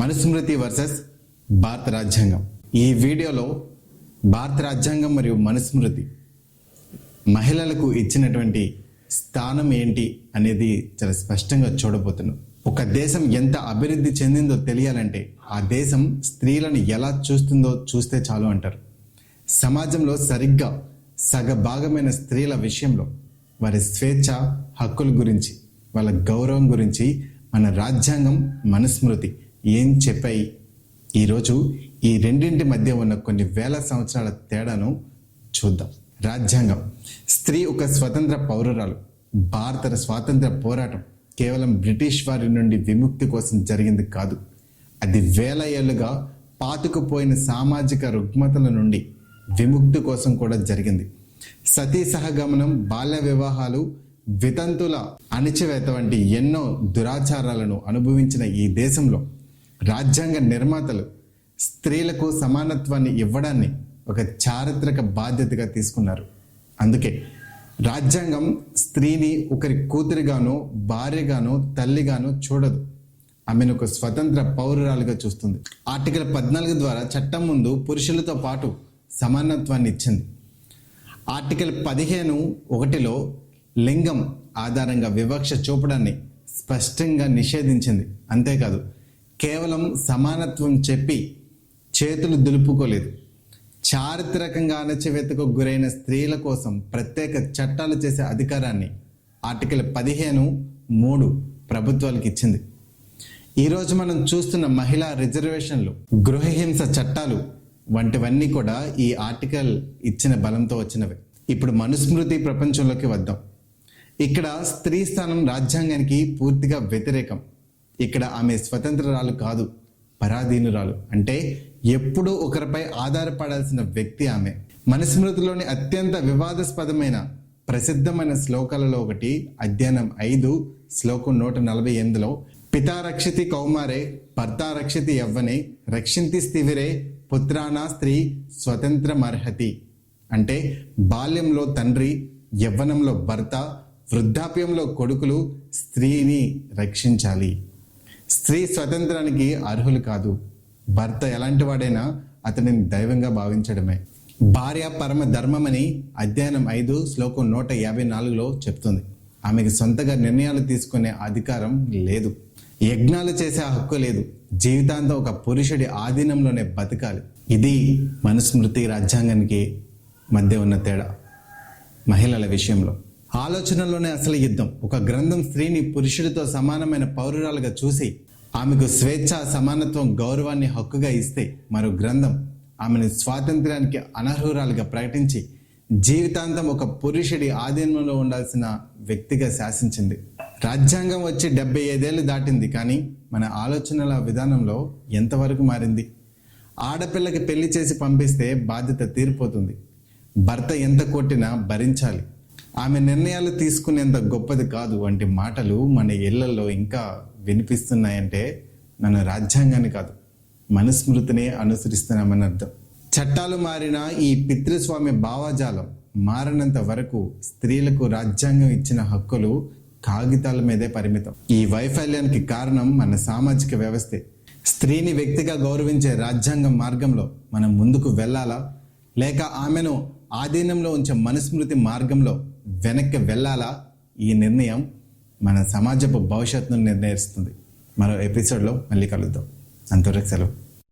Manusmriti versus భారత రాజ్యాంగం. ఈ వీడియోలో భారత రాజ్యాంగం మరియు మనుస్మృతి మహిళలకు ఇచ్చినటువంటి స్థానం ఏంటి అనేది చాలా స్పష్టంగా చూడబోతున్నాం. ఒక దేశం ఎంత అభివృద్ధి చెందిందో తెలియాలంటే ఆ దేశం స్త్రీలను ఎలా చూస్తుందో చూస్తే చాలు అంటారు. సమాజంలో సరిగ్గా సగభాగమైన స్త్రీల విషయంలో వారి స్వేచ్ఛ హక్కుల గురించి, వాళ్ళ గౌరవం గురించి మన రాజ్యాంగం, మనుస్మృతి ఏం చెప్పాయి? ఈరోజు ఈ రెండింటి మధ్య ఉన్న కొన్ని వేల సంవత్సరాల తేడాను చూద్దాం. రాజ్యాంగం. స్త్రీ ఒక స్వతంత్ర పౌరురాలు. భారత స్వాతంత్ర పోరాటం కేవలం బ్రిటిష్ వారి నుండి విముక్తి కోసం జరిగింది కాదు. అది వేల ఏళ్లుగా పాతుకుపోయిన సామాజిక రుగ్మతల నుండి విముక్తి కోసం కూడా జరిగింది. సతీ సహగమనం, బాల్య వివాహాలు, వితంతుల అణిచివేత వంటి ఎన్నో దురాచారాలను అనుభవించిన ఈ దేశంలో రాజ్యాంగ నిర్మాతలు స్త్రీలకు సమానత్వాన్ని ఇవ్వడాన్ని ఒక చారిత్రక బాధ్యతగా తీసుకున్నారు. అందుకే రాజ్యాంగం స్త్రీని ఒకరి కూతురిగానో, భార్యగానో, తల్లిగానో చూడదు. ఆమెను ఒక స్వతంత్ర పౌరురాలుగా చూస్తుంది. ఆర్టికల్ 14 ద్వారా చట్టం ముందు పురుషులతో పాటు సమానత్వాన్ని ఇచ్చింది. ఆర్టికల్ 15(1)లో లింగం ఆధారంగా వివక్ష చూపడాన్ని స్పష్టంగా నిషేధించింది. అంతేకాదు, కేవలం సమానత్వం చెప్పి చేతులు దులుపుకోలేదు. చారిత్రకంగా అణచివేతకు గురైన స్త్రీల కోసం ప్రత్యేక చట్టాలు చేసే అధికారాన్ని ఆర్టికల్ 15(3) ప్రభుత్వాలకు ఇచ్చింది. ఈరోజు మనం చూస్తున్న మహిళా రిజర్వేషన్లు, గృహహింస చట్టాలు వంటివన్నీ కూడా ఈ ఆర్టికల్ ఇచ్చిన బలంతో వచ్చినవి. ఇప్పుడు మనుస్మృతి ప్రపంచంలోకి వద్దాం. ఇక్కడ స్త్రీ స్థానం రాజ్యాంగానికి పూర్తిగా వ్యతిరేకం. ఇక్కడ ఆమె స్వతంత్రరాలు కాదు, పరాధీనురాలు. అంటే ఎప్పుడూ ఒకరిపై ఆధారపడాల్సిన వ్యక్తి ఆమె. మనుస్మృతిలోని అత్యంత వివాదాస్పదమైన ప్రసిద్ధమైన శ్లోకాలలో ఒకటి అధ్యాయం 5 శ్లోకం 148లో పితా రక్షితి కౌమారే భర్త రక్షితి యవ్వనే రక్షింతి స్థివిరే పుత్రానా స్త్రీ స్వతంత్రమర్హతి. అంటే బాల్యంలో తండ్రి, యవ్వనంలో భర్త, వృద్ధాప్యంలో కొడుకులు స్త్రీని రక్షించాలి. స్త్రీ స్వతంత్రానికి అర్హులు కాదు. భర్త ఎలాంటి వాడైనా అతనిని దైవంగా భావించడమే. భార్య పరమ ధర్మమని అధ్యాయం 5 శ్లోకం 154లో చెప్తుంది. ఆమెకు సొంతగా నిర్ణయాలు తీసుకునే అధికారం లేదు. యజ్ఞాలు చేసే హక్కు లేదు. జీవితాంతం ఒక పురుషుడి ఆధీనంలోనే బతకాలి. ఇది మనుస్మృతి రాజ్యాంగానికి మధ్య ఉన్న తేడా. మహిళల విషయంలో ఆలోచనలోనే అసలు యుద్ధం. ఒక గ్రంథం స్త్రీని పురుషుడితో సమానమైన పౌరురాలుగా చూసి ఆమెకు స్వేచ్ఛ, సమానత్వం, గౌరవాన్ని హక్కుగా ఇస్తే, మరో గ్రంథం ఆమెను స్వాతంత్ర్యానికి అనర్హురాలుగా ప్రకటించి జీవితాంతం ఒక పురుషుడి ఆధీనంలో ఉండాల్సిన వ్యక్తిగా శాసించింది. రాజ్యాంగం వచ్చి 75 ఏళ్ళు దాటింది, కానీ మన ఆలోచనల విధానంలో ఎంతవరకు మారింది? ఆడపిల్లకి పెళ్లి చేసి పంపిస్తే బాధ్యత తీరిపోతుంది. భర్త ఎంత కొట్టినా భరించాలి. ఆమె నిర్ణయాలు తీసుకునేంత గొప్పది కాదు వంటి మాటలు మన ఇళ్లలో ఇంకా వినిపిస్తున్నాయంటే మన రాజ్యాంగాన్ని కాదు, మనుస్మృతిని అనుసరిస్తున్నామని అర్థం. చట్టాలు మారినా ఈ పితృస్వామ్య భావజాలం మారినంత వరకు స్త్రీలకు రాజ్యాంగం ఇచ్చిన హక్కులు కాగితాల మీదే పరిమితం. ఈ వైఫల్యానికి కారణం మన సామాజిక వ్యవస్థే. స్త్రీని వ్యక్తిగా గౌరవించే రాజ్యాంగం మార్గంలో మనం ముందుకు వెళ్ళాలా, లేక ఆమెను ఆధీనంలో ఉంచే మనుస్మృతి మార్గంలో వెనక్కి వెళ్ళాలా? ఈ నిర్ణయం మన సమాజపు భవిష్యత్తును నిర్ణయిస్తుంది. మరో ఎపిసోడ్లో మళ్ళీ కలుద్దాం. అంతవరకు సెలవు.